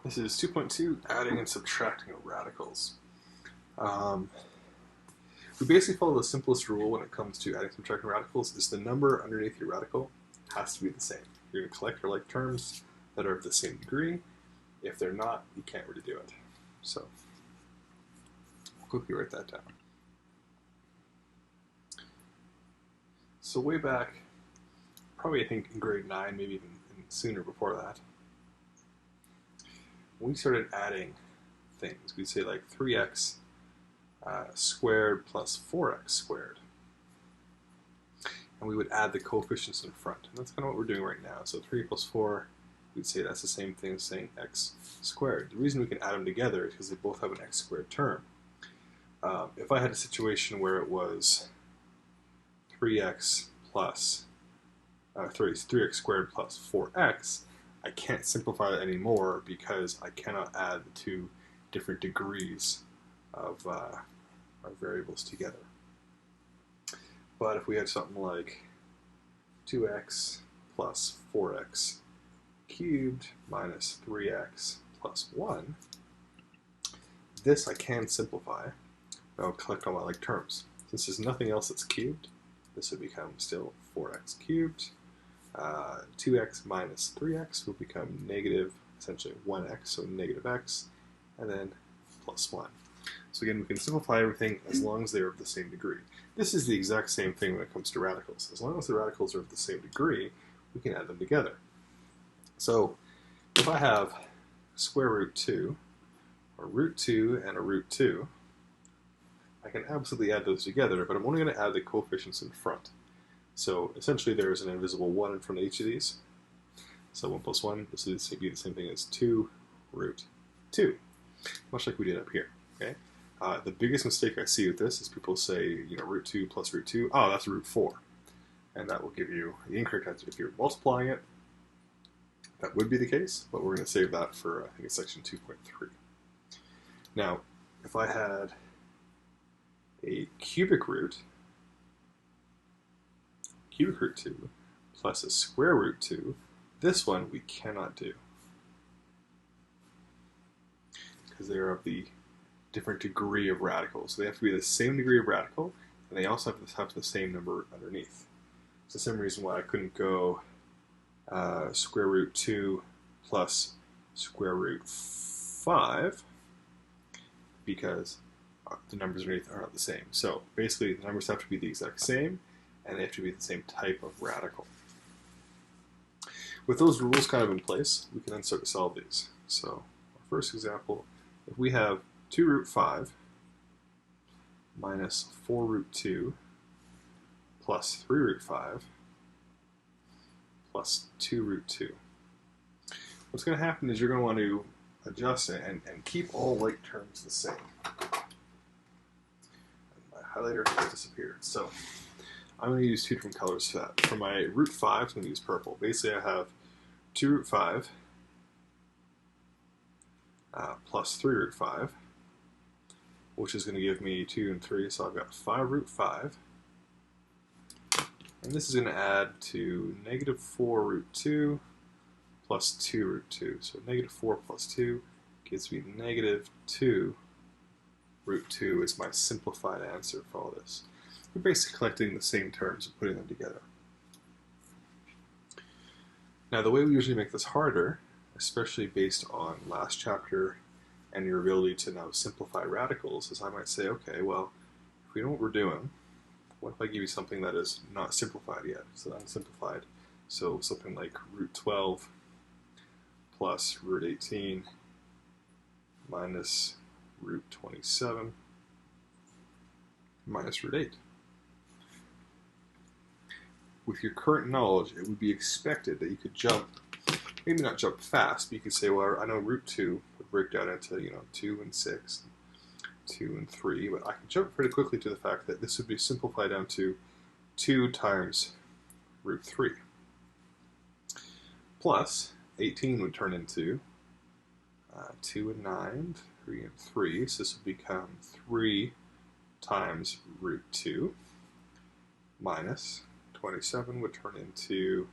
This is 2.2, adding and subtracting radicals. Um, we basically follow the simplest rule when it comes to adding and subtracting radicals is the number underneath your radical has to be the same. You're going to collect your like terms that are of the same degree. If they're not, you can't really do it. So I'll quickly write that down. So way back, probably I think in grade 9, maybe even sooner before that, when we started adding things, we'd say like 3x squared plus 4x squared. And we would add the coefficients in front. And that's kind of what we're doing right now. So 3 plus 4, we'd say that's the same thing as saying x squared. The reason we can add them together is because they both have an x squared term. If I had a situation where it was 3x plus 3x squared plus 4x, I can't simplify that anymore because I cannot add the two different degrees of our variables together. But if we had something like 2x plus 4x cubed minus 3x plus 1, this I can simplify. I'll collect all my like terms. Since there's nothing else that's cubed, this would become still 4x cubed. 2x minus 3x will become negative, essentially 1x, so negative x, and then plus 1. So again, we can simplify everything as long as they're of the same degree. This is the exact same thing when it comes to radicals. As long as the radicals are of the same degree, we can add them together. So if I have square root 2, or root 2 and a root 2, I can absolutely add those together, but I'm only going to add the coefficients in front. So essentially there's an invisible 1 in front of each of these. So 1 plus 1, this is be the same thing as 2 root 2, much like we did up here. Okay. The biggest mistake I see with this is people say, root 2 plus root 2, oh, that's root 4. And that will give you the incorrect answer. If you're multiplying it, that would be the case, but we're going to save that for, I think it's section 2.3. Now, if I had a cubic root 2 plus a square root 2, this one we cannot do because they are of the different degree of radicals. So they have to be the same degree of radical, and they also have to have the same number underneath. It's the same reason why I couldn't go square root 2 plus square root 5, because the numbers underneath are not the same. So basically the numbers have to be the exact same, and they have to be the same type of radical. With those rules kind of in place, we can then start to solve these. So our first example, if we have 2 root 5 minus 4 root 2 plus 3 root 5 plus 2 root 2. What's going to happen is you're going to want to adjust it and keep all like terms the same. And my highlighter has disappeared. So I'm going to use two different colors for that. For my root 5, I'm going to use purple. Basically, I have 2 root 5 plus 3 root 5, which is going to give me 2 and 3, so I've got 5 root 5. And this is going to add to negative 4 root 2 plus 2 root 2. So negative 4 plus 2 gives me negative 2 root 2 is my simplified answer for all this. We're basically collecting the same terms and putting them together. Now the way we usually make this harder, especially based on last chapter and your ability to now simplify radicals, is I might say, okay, well, if we know what we're doing, what if I give you something that is not simplified yet, so unsimplified? So something like root 12 plus root 18 minus root 27 minus root 8. With your current knowledge, it would be expected that you could jump, maybe not jump fast, but you could say, well, I know root 2 would break down into 2 and 6, 2 and 3, but I can jump pretty quickly to the fact that this would be simplified down to 2 times root 3. Plus, 18 would turn into 2 and 9, 3 and 3, so this would become 3 times root 2, minus 27 would turn into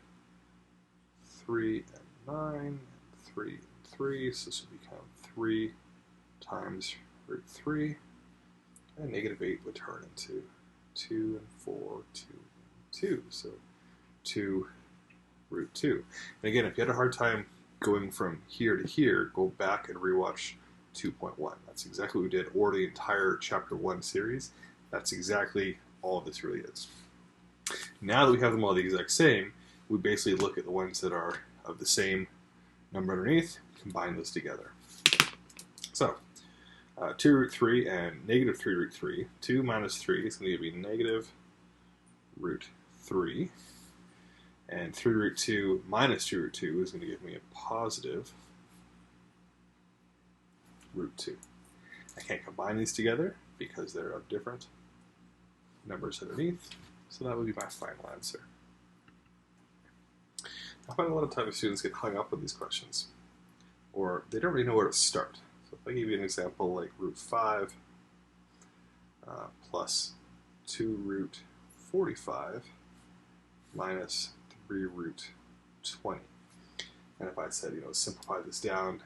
3 and 9, 3 and 3, so this would become 3 times root 3, and negative 8 would turn into 2 and 4, 2 and 2, so 2 root 2. And again, if you had a hard time going from here to here, go back and rewatch 2.1. That's exactly what we did, or the entire Chapter 1 series. That's exactly all this really is. Now that we have them all the exact same, we basically look at the ones that are of the same number underneath, combine those together. So, 2 root 3 and negative 3 root 3. 2 minus 3 is going to give me negative root 3. And 3 root 2 minus 2 root 2 is going to give me a positive root 2. I can't combine these together because they're of different numbers underneath, so that would be my final answer. I find a lot of times students get hung up on these questions, or they don't really know where to start. So if I give you an example like root 5 plus 2 root 45 minus 3 root 20. And if I said, simplify this down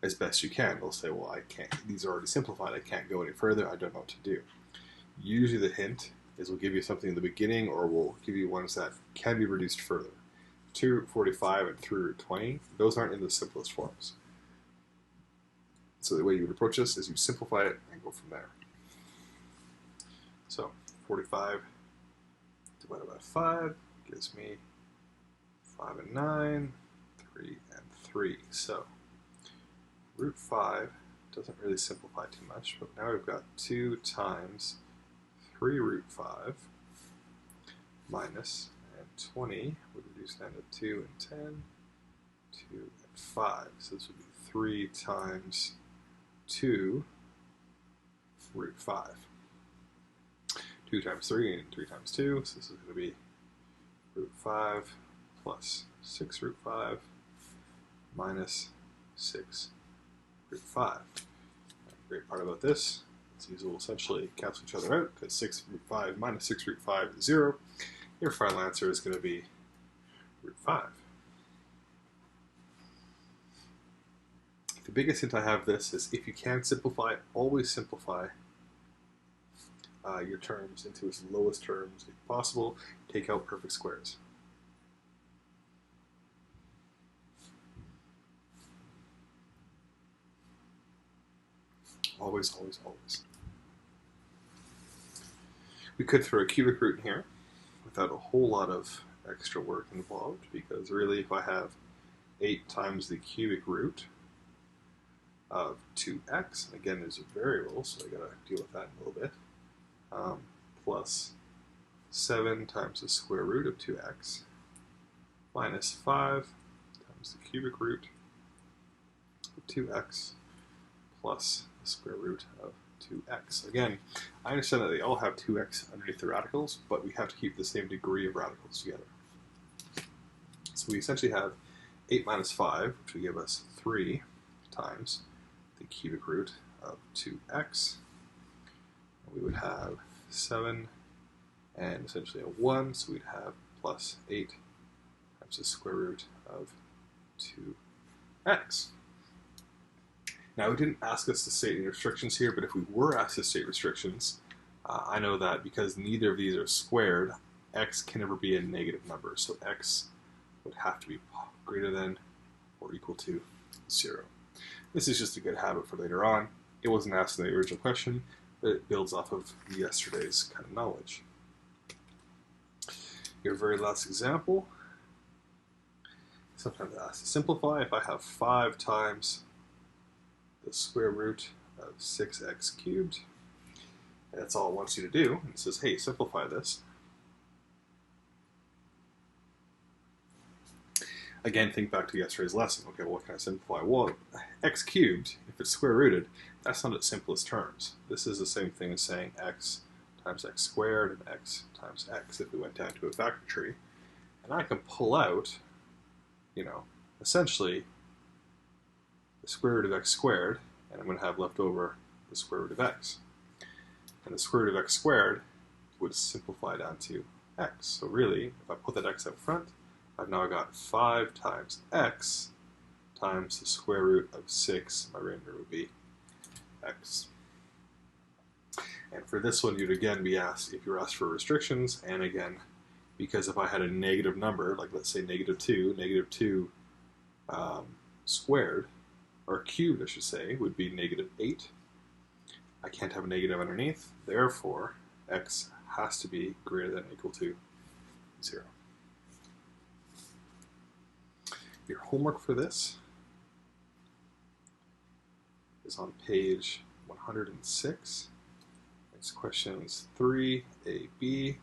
as best you can, they'll say, well, I can't, these are already simplified, I can't go any further, I don't know what to do. Usually the hint is we'll give you something in the beginning, or we'll give you ones that can be reduced further. 2 root 45 and 3 root 20, those aren't in the simplest forms. So the way you would approach this is you simplify it and go from there. So 45 divided by 5 gives me 5 and 9, 3 and 3. So root 5 doesn't really simplify too much, but now we've got 2 times 3 root 5 minus, and 20 would reduce down to 2 and 10, 2 and 5. So this would be 3 times 2 root 5. 2 times 3 and 3 times 2, so this is going to be root 5 plus 6 root 5 minus 6 root 5. The great part about this is these will essentially cancel each other out, because 6 root 5 minus 6 root 5 is 0. Your final answer is going to be root 5. The biggest hint I have this is if you can simplify, always simplify your terms into its lowest terms if possible. Take out perfect squares. Always, always, always. We could throw a cubic root in here without a whole lot of extra work involved, because really if I have 8 times the cubic root of 2x, and again there's a variable, so I gotta deal with that in a little bit, plus 7 times the square root of 2x minus 5 times the cubic root of 2x plus the square root of 2x. Again, I understand that they all have 2x underneath the radicals, but we have to keep the same degree of radicals together. So we essentially have 8 minus 5, which would give us 3 times the cubic root of 2x. We would have 7 and essentially a 1, so we'd have plus 8 times the square root of 2x. Now, it didn't ask us to state any restrictions here, but if we were asked to state restrictions, I know that because neither of these are squared, x can never be a negative number, so x would have to be greater than or equal to 0. This is just a good habit for later on. It wasn't asked in the original question, but it builds off of yesterday's kind of knowledge. Your very last example, sometimes asked to simplify. If I have 5 times the square root of 6x cubed, and that's all it wants you to do, and it says, hey, simplify this. Again, think back to yesterday's lesson. Okay, well, what can I simplify? Well, x cubed, if it's square rooted, that's not its simplest terms. This is the same thing as saying x times x squared and x times x if we went down to a factor tree. And I can pull out, essentially the square root of x squared, and I'm going to have left over the square root of x. And the square root of x squared would simplify down to x. So really, if I put that x up front, I've now got 5 times x times the square root of 6, my remainder would be x. And for this one, you'd again be asked, if you were asked for restrictions, and again, because if I had a negative number, like let's say negative 2 squared, or cubed I should say, would be negative 8. I can't have a negative underneath, therefore x has to be greater than or equal to 0. Your homework for this is on page 106. It's questions 3ab,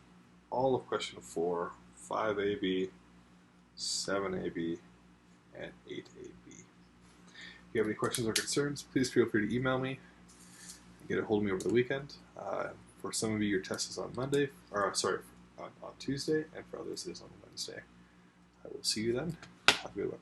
all of question 4, 5ab, 7ab, and 8ab. If you have any questions or concerns, please feel free to email me and get a hold of me over the weekend. For some of you, your test is on Monday, or sorry, on Tuesday, and for others, it is on Wednesday. I will see you then. Have a good one.